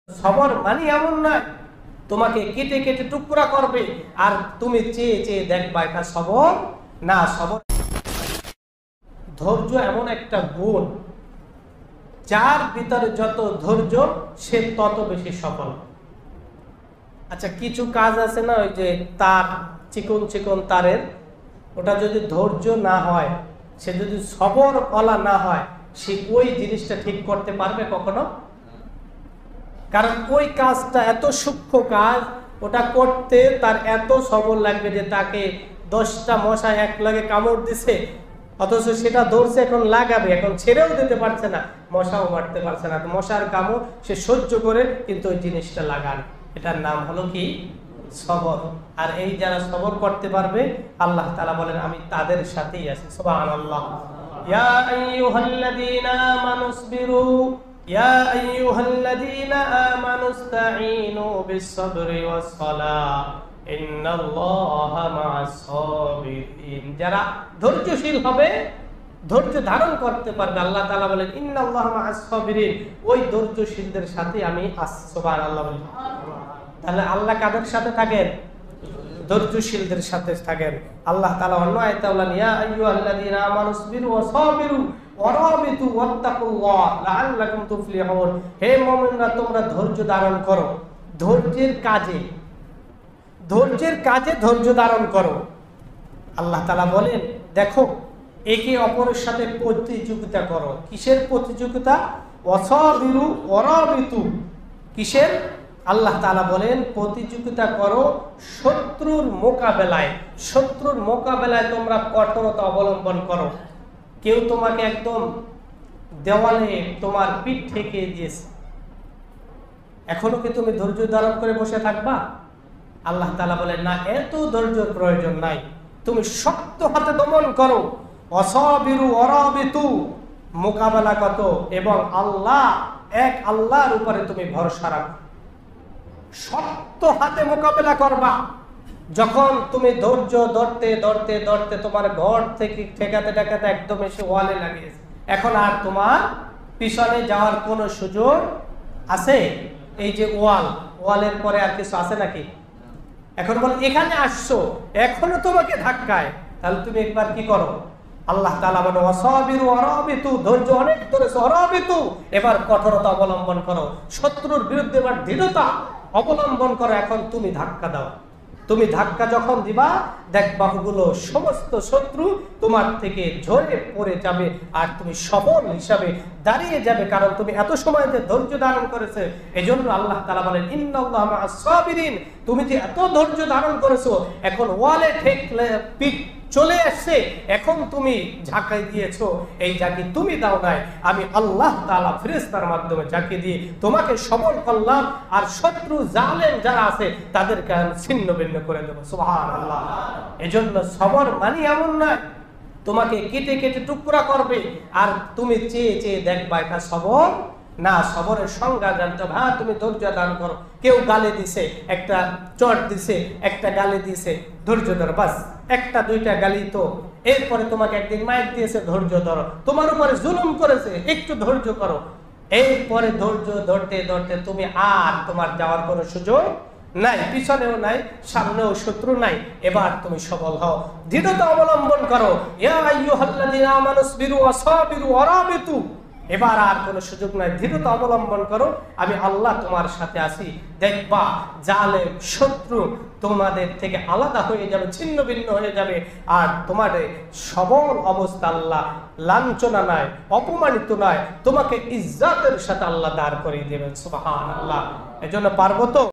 সবর মানে এমন নয় তোমাকে কেটে কেটে টুকরা করবে আর তুমি চেয়ে চেয়ে দেখবা এটা সবর না। সবর ধৈর্য এমন একটা গুণ, যার ভিতরে যত ধৈর্য সে তত বেশি সফল। আচ্ছা, কিছু কাজ আছে না, ওই যে তার চিকন চিকন তারের, ওটা যদি ধৈর্য না হয়, সে যদি সবর ওয়ালা না হয়, সে ওই জিনিসটা ঠিক করতে পারবে কখনো? কারণ ওই কাজটা এত সূক্ষ্ম কাজ, ওটা করতে তার এত সবর লাগবে যে তাকে 10টা মশা এক লাগে কামড় দিছে, অথচ সেটা ধরছে, এখন লাগাবে, এখন ছেড়েও দিতে পারছে না, মশাও মারতে পারছে না, মশার কামড় সে সহ্য করে কিন্তু ওই জিনিসটা লাগান। এটার নাম হলো কি? সবর। আর এই যারা সবর করতে পারবে, আল্লাহ তাআলা বলেন আমি তাদের সাথেই আছি। সুবহানাল্লাহ। ইয়া আইয়ুহাল্লাযীনা আমানুসবিরু ইয়া আইয়ুহাল্লাযীনা আমানুস্তাঈনু বিস-সাবরি ওয়াস-সালাহ ইন্নাল্লাহা মা'আস-সাবিরিন। যারা ধৈর্যশীল হবে, ধৈর্য ধারণ করতে পারবে, আল্লাহ তাআলা বলেন ইন্নাল্লাহা মা'আস-সাবিরিন, ওই ধৈর্যশীলদের সাথে আমি আছি। সুবহানাল্লাহ। তাহলে আল্লাহ কাদের সাথে থাকেন? ধৈর্যশীলদের সাথে থাকেন। আল্লাহ তাআলা অন্য আয়াতে বলেন ইয়া আইয়ুহাল্লাযীনা আমানুসবিরু ওয়াসাবিরু ওয়ারাবিতু ওয়াত্তাকুল্লাহ লাআল্লাকুম তুফলিহুন। হে মুমিনরা, তোমরা ধৈর্য ধারণ করো, ধৈর্যের কাজে ধৈর্য ধারণ করো। আল্লাহ তাআলা বলেন দেখো, একে অপরের সাথে প্রতিযোগিতা করো। কিসের প্রতিযোগিতা? ওয়াসাবিরু ওয়ারাবিতু। কিসের? আল্লাহ তাআলা বলেন প্রতিযোগিতা করো শত্রুর মোকাবেলায়। শত্রুর মোকাবেলায় তোমরা কঠোরতা অবলম্বন করো। কেউ তোমাকে একদম দেওয়ালে তোমার পিঠ ঠেকিয়ে দিয়েছে, এখনো কি তুমি ধৈর্য ধারণ করে বসে থাকবা? আল্লাহ তাআলা বলেন না, এত ধৈর্যের প্রয়োজন নাই, তুমি শক্ত হাতে দমন করো। ওয়াসাবিরু ওয়ারাবিতু, মোকাবেলা কত, এবং আল্লাহ এক আল্লাহর উপরে তুমি ভরসা রাখো, শক্ত হাতে মোকাবেলা করবা। যখন তুমি ধৈর্য ধরতে ধরতে ধরতে তোমার ঘর থেকে ঠেকাতে ঠেকাতে একদম এসে ওয়ালে লাগিয়েছে, এখন আর তোমার পিছনে যাওয়ার কোনো সুযোগ আছে? এই যে ওয়ালের পরে আর কিছু আছে নাকি? এখন বল এখানে আসছো, এখনো তোমাকে ধাক্কায়, তাহলে তুমি একবার কি করো? আল্লাহ তাআলা বলেন ওয়াসাবিরু ওয়ারাবিতু, ধৈর্য অনেক ধরেছো, ওয়ারাবিতু, এবার কঠোরতা অবলম্বন করো, শত্রুর বিরুদ্ধে এবার দৃঢ়তা অবলম্বন করো। এখন তুমি ধাক্কা দাও। তুমি ধাক্কা যখন দিবা, দেখবা ওগুলো সমস্ত শত্রু তোমার থেকে ঝরে পড়ে যাবে আর তুমি সবল হিসাবে দাঁড়িয়ে যাবে, কারণ তুমি এত সময় যে ধৈর্য ধারণ করেছে। এজন্য আল্লাহ তাআলা বলেন ইন্নাল্লাহা মা'আস-সাবিরিন, তুমি যে এত ধৈর্য ধারণ করেছো, এখন ওয়ালে ঠেকলে পিঠ চলে আসছে, এখন তুমি ঝাঁকাই দিয়েছো, এই ঝাঁকি তুমি দাও নাই, আমি আল্লাহ তাআলা ফেরেশতার মাধ্যমে ঝাঁকি দিয়ে তোমাকে সবল করলাম, আর শত্রু জালেম যারা আছে তাদেরকে আমি ছিন্ন ভিন্ন করে দেবো। সুবহানাল্লাহ। এজন্য সবর মানে এমন নয় তোমাকে কেটে কেটে টুকরা করবে আর তুমি চেয়ে চেয়ে দেখবা এটা সবর না। সবরের সংজ্ঞা জানতে হবে। হ্যাঁ, তুমি ধৈর্য ধারণ করো, কেউ গালি দিছে, একটা চট দিছে, একটা গালি দিছে, ধৈর্য ধরো, বাস একটা দুইটা গালি তো, এরপরে তোমাকে একদিন মাইর দিয়েছে, ধৈর্য ধরো, তোমার উপরে জুলুম করেছে, একটু ধৈর্য করো, এরপরে ধৈর্য ধরতে ধরতে তুমি আর তোমার যাওয়ার কোনো সুযোগ নাই, পিছনেও নাই, সামনেও শত্রু নাই, এবার তুমি সবল হও, দৃঢ়তা অবলম্বন করো। ইয়া আইয়ুহাল্লাযীনা আমানুসবিরু ওয়াসাবিরু ওয়ারাবিতু, এবার আর কোনো সুযোগ নাই, দৃঢ়তা অবলম্বন করো, আমি আল্লাহ তোমার সাথে আছি। দেখবা জালেম শত্রু তোমাদের থেকে আলাদা হয়ে যাবে, ছিন্ন ভিন্ন হয়ে যাবে, আর তোমাদের সবল অবস্থা আল্লাহ লাঞ্ছনা নাই, অপমানিত নয়, তোমাকে ইজ্জতের সাথে আল্লাহ দাঁড় করিয়ে দেবেন। সুবহানাল্লাহ। এজন্য পারবো তো?